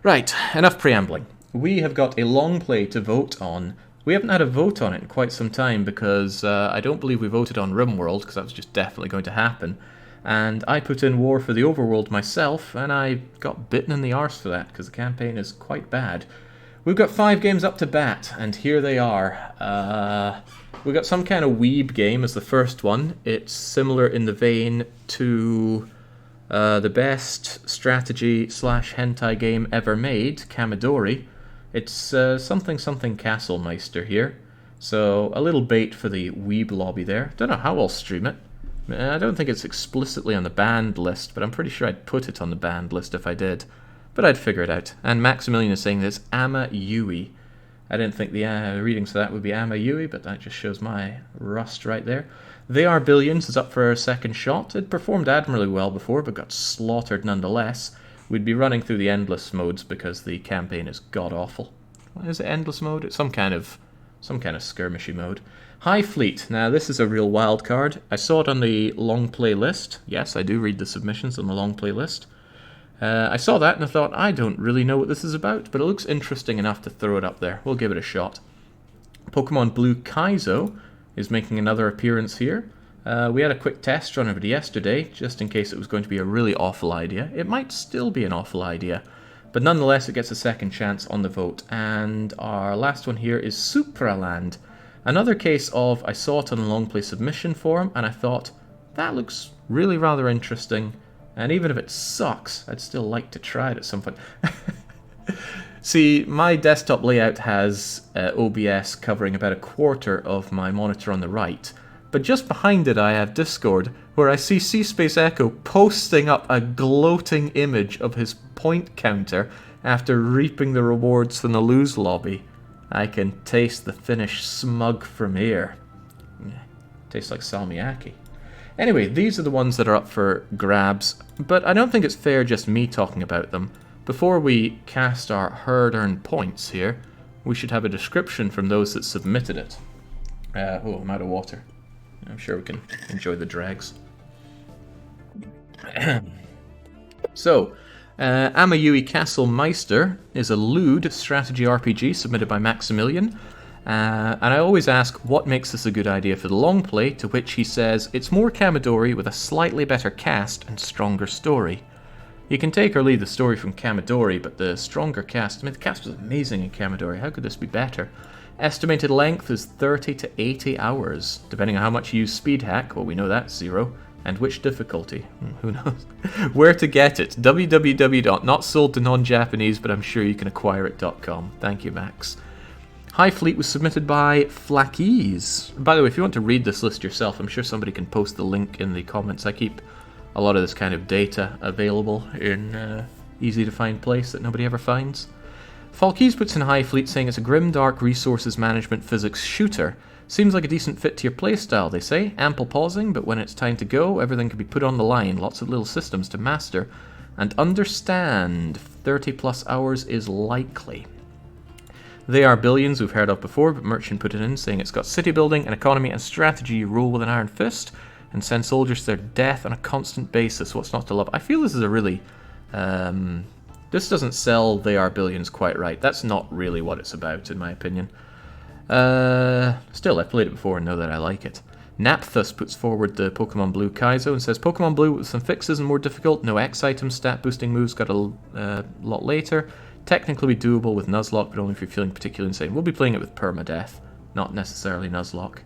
Right, enough preambling. We have got a Longplay to vote on. We haven't had a vote on it in quite some time because I don't believe we voted on RimWorld, because that was just definitely going to happen. And I put in War for the Overworld myself, and I got bitten in the arse for that, because the campaign is quite bad. We've got 5 games up to bat, and here they are. We've got some kind of weeb game as the first one. It's similar in the vein to the best strategy / hentai game ever made, Kamidori. It's something Castlemeister here. So a little bait for the weeb lobby there. Don't know how I'll stream it. I don't think it's explicitly on the banned list, but I'm pretty sure I'd put it on the banned list if I did. But I'd figure it out. And Maximilian is saying this Ama Yui. I didn't think the readings for that would be Ama Yui, but that just shows my rust right there. They Are Billions is up for a second shot. It performed admirably well before, but got slaughtered nonetheless. We'd be running through the endless modes because the campaign is god-awful. Is it endless mode? It's some kind of skirmishy mode. High Fleet. Now, this is a real wild card. I saw it on the Longplay list. Yes, I do read the submissions on the Longplay list. I saw that and I thought, I don't really know what this is about, but it looks interesting enough to throw it up there. We'll give it a shot. Pokemon Blue Kaizo is making another appearance here. We had a quick test run of it yesterday, just in case it was going to be a really awful idea. It might still be an awful idea, but nonetheless it gets a second chance on the vote. And our last one here is Supraland. Another case of, I saw it on the Longplay submission forum, and I thought, that looks really rather interesting. And even if it sucks, I'd still like to try it at some point. See, my desktop layout has OBS covering about a quarter of my monitor on the right. But just behind it I have Discord, where I see C-Space Echo posting up a gloating image of his point counter after reaping the rewards from the lose lobby. I can taste the Finnish smug from here. Tastes like salmiakki. Anyway, these are the ones that are up for grabs, but I don't think it's fair just me talking about them. Before we cast our hard-earned points here, we should have a description from those that submitted it. Oh, I'm out of water. I'm sure we can enjoy the dregs. So, Amayui Castlemeister is a lewd strategy RPG submitted by Maximilian. And I always ask, what makes this a good idea for the Longplay, to which he says, it's more Kamidori with a slightly better cast and stronger story. You can take or leave the story from Kamidori, but the stronger cast, I mean, the cast was amazing in Kamidori, how could this be better? Estimated length is 30 to 80 hours, depending on how much you use speed hack, well we know that's 0, and which difficulty, who knows. Where to get it, www.notsoldtononjapanese, but I'm sure you can acquire it.com. Thank you, Max. High Fleet was submitted by Flackies. By the way, if you want to read this list yourself, I'm sure somebody can post the link in the comments. I keep a lot of this kind of data available in easy-to-find place that nobody ever finds. Falkeys puts in High Fleet saying it's a grim, dark resources management physics shooter. Seems like a decent fit to your playstyle, they say. Ample pausing, but when it's time to go, everything can be put on the line. Lots of little systems to master and understand. 30 plus hours is likely. They Are Billions, we've heard of before, but Merchant put it in, saying it's got city building, an economy, and strategy. You rule with an iron fist and send soldiers to their death on a constant basis. What's not to love? I feel this is a really... this doesn't sell They Are Billions quite right. That's not really what it's about, in my opinion. Still, I've played it before and know that I like it. Napthus puts forward the Pokemon Blue Kaizo and says, Pokemon Blue with some fixes and more difficult. No X items, stat boosting moves got a lot later. Technically doable with Nuzlocke, but only if you're feeling particularly insane. We'll be playing it with permadeath, not necessarily Nuzlocke.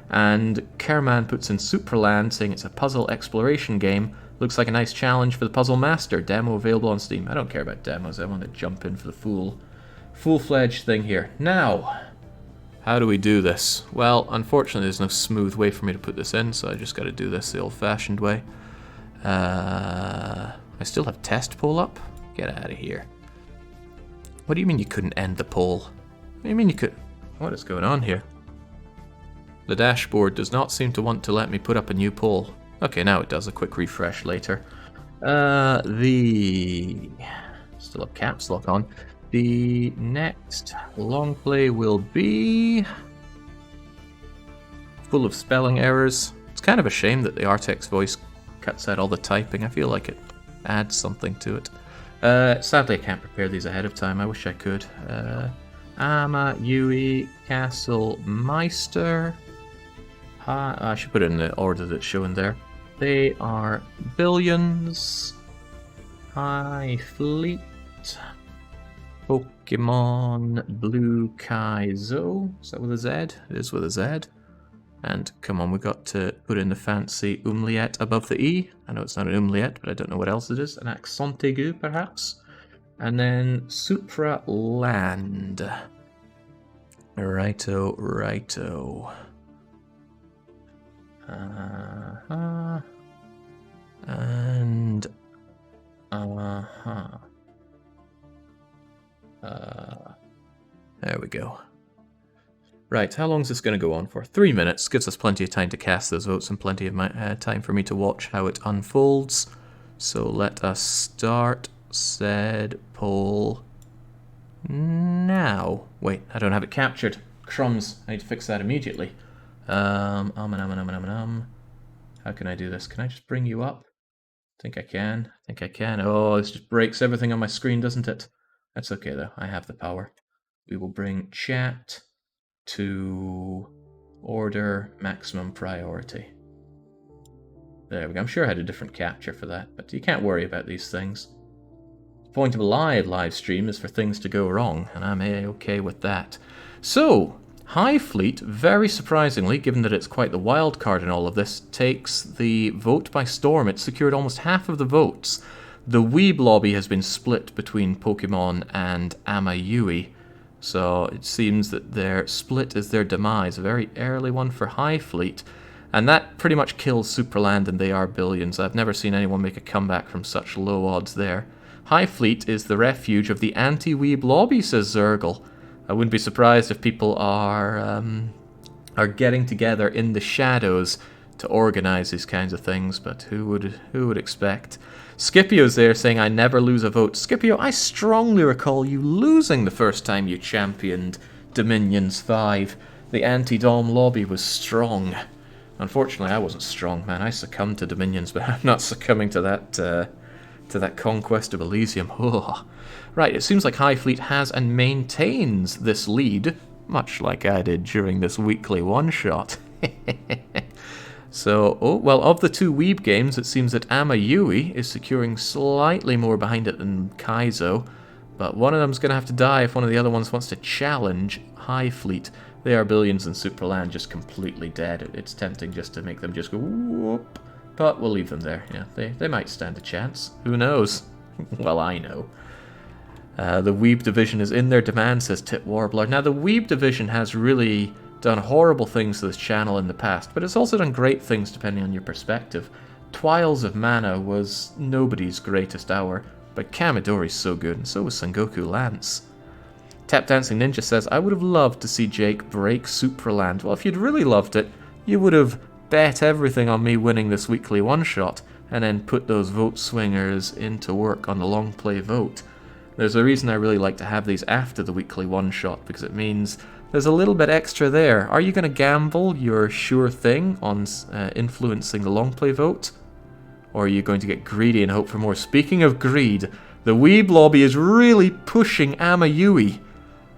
And Kerman puts in Supraland, saying it's a puzzle exploration game. Looks like a nice challenge for the puzzle master. Demo available on Steam. I don't care about demos, I want to jump in for the full-fledged thing here. Now, how do we do this? Well, unfortunately there's no smooth way for me to put this in, so I just got to do this the old-fashioned way. I still have test poll up? Get out of here. What do you mean you couldn't end the poll? What do you mean you could... What is going on here? The dashboard does not seem to want to let me put up a new poll. Okay, now it does. A quick refresh later. Still have caps lock on. The next Longplay will be... full of spelling errors. It's kind of a shame that the Artex voice cuts out all the typing. I feel like it adds something to it. Sadly, I can't prepare these ahead of time. I wish I could. Ama, Yui, Castle, Meister. I should put it in the order that's shown there. They are billions. High Fleet. Pokemon Blue Kaizo. Is that with a Z? It is with a Z. And come on, we've got to put in the fancy umlaut above the E. I know it's not an umlaut, but I don't know what else it is. An accent aigu, perhaps? And then Supra Land. Righto, righto. And... there we go. Right, how long is this going to go on for? 3 minutes. Gives us plenty of time to cast those votes and plenty of time for me to watch how it unfolds. So let us start said poll now. Wait, I don't have it captured. Crumbs. I need to fix that immediately. How can I do this? Can I just bring you up? I think I can. Oh, this just breaks everything on my screen, doesn't it? That's okay, though. I have the power. We will bring chat to order maximum priority. There we go. I'm sure I had a different capture for that, but you can't worry about these things. The point of a live stream is for things to go wrong, and I'm okay with that. So, High Fleet, very surprisingly, given that it's quite the wild card in all of this, takes the vote by storm. It's secured almost half of the votes. The Weeb lobby has been split between Pokemon and Amayui, so it seems that their split is their demise. A very early one for High Fleet, and that pretty much kills Superland and They Are Billions. I've never seen anyone make a comeback from such low odds there. High Fleet is the refuge of the anti-Weeb lobby, says Zergle. I wouldn't be surprised if people are getting together in the shadows to organize these kinds of things, but who would expect? Scipio's there saying, I never lose a vote. Scipio, I strongly recall you losing the first time you championed Dominions 5. The anti-Dom lobby was strong. Unfortunately, I wasn't strong, man. I succumbed to Dominions, but I'm not succumbing to that conquest of Elysium. Oh. Right, it seems like High Fleet has and maintains this lead, much like I did during this weekly one-shot. So, of the two Weeb games, it seems that Amayui is securing slightly more behind it than Kaizo, but one of them's going to have to die if one of the other ones wants to challenge High Fleet. They Are Billions and Superland just completely dead. It's tempting just to make them just go whoop, but we'll leave them there. Yeah, they might stand a chance. Who knows? Well, I know. The Weeb division is in their demand, says Tit Warbler. Now, the Weeb division has really done horrible things to this channel in the past, but it's also done great things depending on your perspective. Twiles of Mana was nobody's greatest hour, but Kamidori's so good, and so was Sengoku Lance. Tap Dancing Ninja says, I would have loved to see Jake break Supraland. Well, if you'd really loved it, you would have bet everything on me winning this weekly one-shot, and then put those vote swingers into work on the long play vote. There's a reason I really like to have these after the weekly one-shot, because it means there's a little bit extra there. Are you going to gamble your sure thing on influencing the long play vote? Or are you going to get greedy and hope for more? Speaking of greed, the Weeb lobby is really pushing Amayui.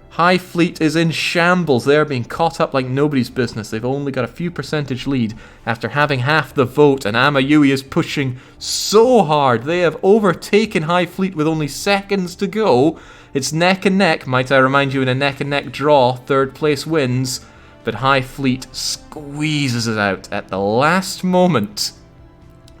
High Fleet is in shambles. They're being caught up like nobody's business. They've only got a few percentage lead after having half the vote, and Amayui is pushing so hard. They have overtaken High Fleet with only seconds to go. It's neck and neck, might I remind you, in a neck and neck draw. Third place wins, but High Fleet squeezes it out at the last moment.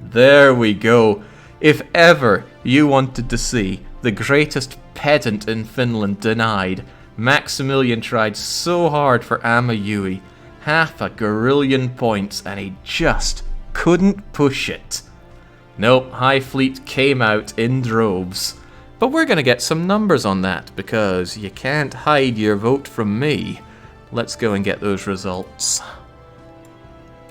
There we go. If ever you wanted to see the greatest pedant in Finland denied, Maximilian tried so hard for Amayui. Half a gorillion points, and he just couldn't push it. Nope, High Fleet came out in droves. But we're going to get some numbers on that, because you can't hide your vote from me. Let's go and get those results.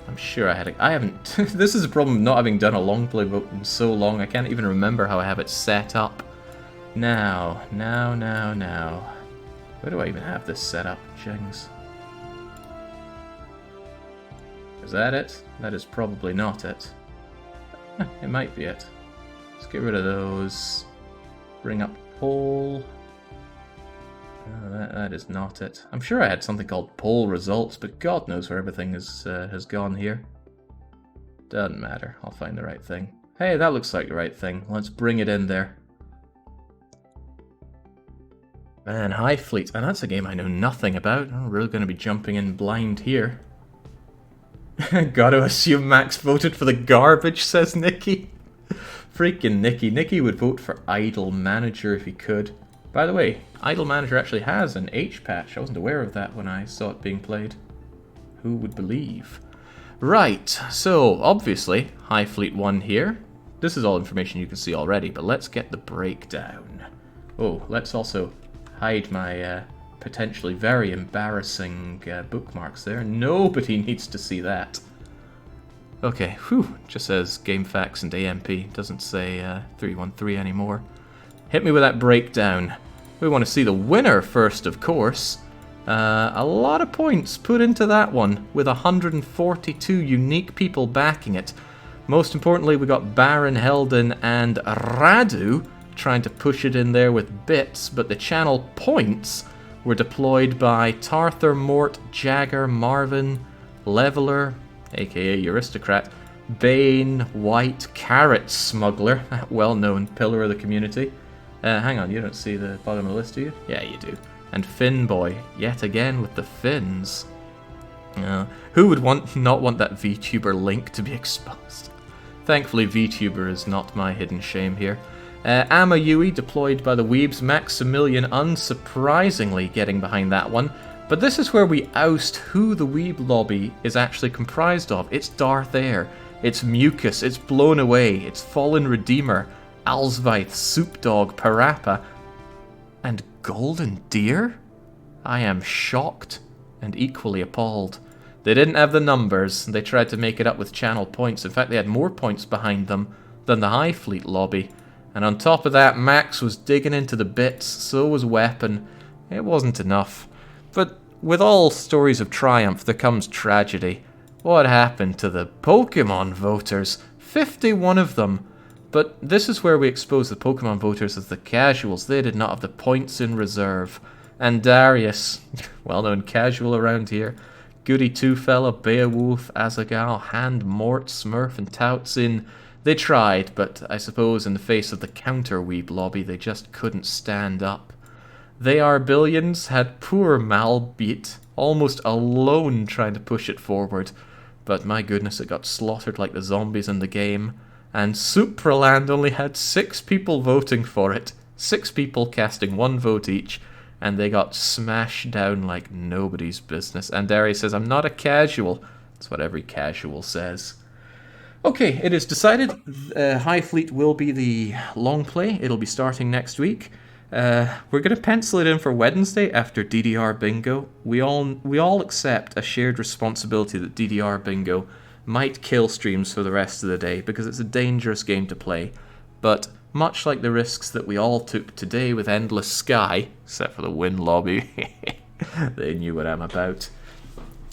I'm sure I haven't... This is a problem of not having done a long play vote in so long. I can't even remember how I have it set up. Now. Where do I even have this set up, Jings? Is that it? That is probably not it. It might be it. Let's get rid of those. bring up poll. That is not it. I'm sure I had something called poll results, but God knows where everything has gone here. Doesn't matter. I'll find the right thing. Hey, that looks like the right thing. Let's bring it in there. Man, Hive Fleet. And that's a game I know nothing about. I'm really going to be jumping in blind here. Gotta assume Max voted for the garbage, says Nikki. Freaking Nikki. Nikki would vote for Idle Manager if he could. By the way, Idle Manager actually has an H patch. I wasn't aware of that when I saw it being played. Who would believe? Right, so obviously, Hive Fleet won here. This is all information you can see already, but let's get the breakdown. Oh, let's also hide my potentially very embarrassing bookmarks there. Nobody needs to see that. Okay, whew, just says GameFAQs and AMP. Doesn't say 313 anymore. Hit me with that breakdown. We want to see the winner first, of course. A lot of points put into that one, with 142 unique people backing it. Most importantly, we got Baron, Helden, and Radu trying to push it in there with bits, but the channel points were deployed by Tarthur, Mort, Jagger, Marvin, Leveler, aka Aristocrat, Bane, White, Carrot Smuggler, that well-known pillar of the community. Hang on, you don't see the bottom of the list, do you? Yeah, you do. And Finboy, yet again with the fins. Who would not want that VTuber link to be exposed? Thankfully, VTuber is not my hidden shame here. Amma Yui, deployed by the Weebs. Maximilian, unsurprisingly, getting behind that one. But this is where we oust who the Weeb lobby is actually comprised of. It's Darth Air, it's Mucus, it's Blown Away, it's Fallen Redeemer, Alsvith, Soup Dog, Parappa, and Golden Deer? I am shocked and equally appalled. They didn't have the numbers, they tried to make it up with channel points. In fact, they had more points behind them than the Hive Fleet lobby. And on top of that, Max was digging into the bits, so was Weapon. It wasn't enough. But with all stories of triumph, there comes tragedy. What happened to the Pokemon voters? 51 of them. But this is where we expose the Pokemon voters as the casuals. They did not have the points in reserve. And Darius, well-known casual around here, Goody Two-Fella, Beowulf, Azaghal, Hand, Mort, Smurf, and Toutsin. They tried, but I suppose in the face of the counter-Weeb lobby, they just couldn't stand up. They Are Billions had poor Malbeat, almost alone trying to push it forward. But my goodness, it got slaughtered like the zombies in the game. And Supraland only had 6 people voting for it. 6 people casting 1 vote each. And they got smashed down like nobody's business. And Darius says, I'm not a casual. That's what every casual says. Okay, it is decided. Hive Fleet will be the long play. It'll be starting next week. We're going to pencil it in for Wednesday after DDR Bingo. We all accept a shared responsibility that DDR Bingo might kill streams for the rest of the day because it's a dangerous game to play. But much like the risks that we all took today with Endless Sky, except for the win lobby, they knew what I'm about.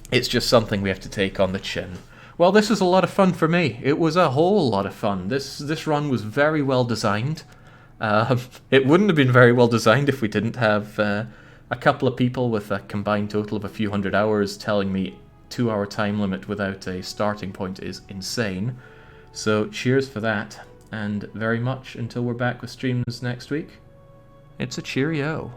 It's just something we have to take on the chin. Well, this was a lot of fun for me. It was a whole lot of fun. This run was very well designed. It wouldn't have been very well designed if we didn't have a couple of people with a combined total of a few hundred hours telling me 2-hour time limit without a starting point is insane. So cheers for that, and very much until we're back with streams next week. It's a cheerio.